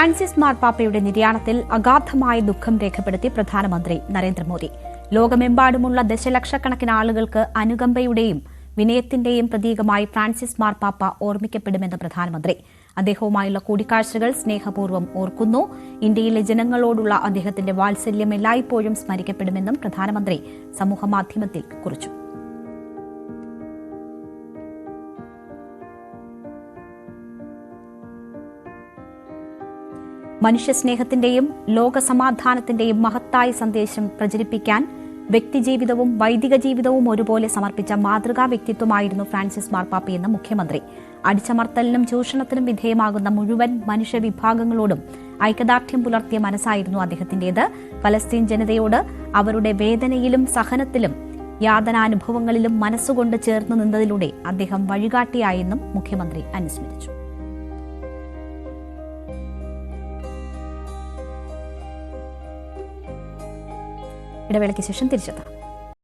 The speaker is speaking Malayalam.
ഫ്രാൻസിസ് മാർപ്പാപ്പയുടെ നിര്യാണത്തിൽ അഗാധമായ ദുഃഖം രേഖപ്പെടുത്തി പ്രധാനമന്ത്രി നരേന്ദ്രമോദി. ലോകമെമ്പാടുമുള്ള ദശലക്ഷക്കണക്കിന് ആളുകൾക്ക് അനുകമ്പയുടെയും വിനയത്തിന്റെയും പ്രതീകമായി ഫ്രാൻസിസ് മാർപ്പാപ്പ ഓർമ്മിക്കപ്പെടുമെന്ന് പ്രധാനമന്ത്രി. അദ്ദേഹവുമായുള്ള കൂടിക്കാഴ്ചകൾ സ്നേഹപൂർവ്വം ഓർക്കുന്നു. ഇന്ത്യയിലെ ജനങ്ങളോടുള്ള അദ്ദേഹത്തിന്റെ വാത്സല്യം എല്ലായ്പ്പോഴും സ്മരിക്കപ്പെടുമെന്നും പ്രധാനമന്ത്രി സമൂഹമാധ്യമത്തിൽ കുറിച്ചു. മനുഷ്യസ്നേഹത്തിന്റെയും ലോകസമാധാനത്തിന്റെയും മഹത്തായ സന്ദേശം പ്രചരിപ്പിക്കാൻ വ്യക്തിജീവിതവും വൈദിക ജീവിതവും ഒരുപോലെ സമർപ്പിച്ച മാതൃകാ വ്യക്തിത്വമായിരുന്നു ഫ്രാൻസിസ് മാർപ്പാപ്പയെന്ന് മുഖ്യമന്ത്രി. അടിച്ചമർത്തലിനും ചൂഷണത്തിനും വിധേയമാകുന്ന മുഴുവൻ മനുഷ്യവിഭാഗങ്ങളോടും ഐക്യദാർഢ്യം പുലർത്തിയ മനസ്സായിരുന്നു അദ്ദേഹത്തിന്റേത്. പലസ്തീൻ ജനതയോട് അവരുടെ വേദനയിലും സഹനത്തിലും യാതനാനുഭവങ്ങളിലും മനസ്സുകൊണ്ട് ചേർന്ന് നിന്നതിലൂടെ അദ്ദേഹം വഴികാട്ടിയായെന്നും മുഖ്യമന്ത്രി അനുസ്മരിച്ചു. ഇടവേളയ്ക്ക് ശേഷം തിരിച്ചെത്താം.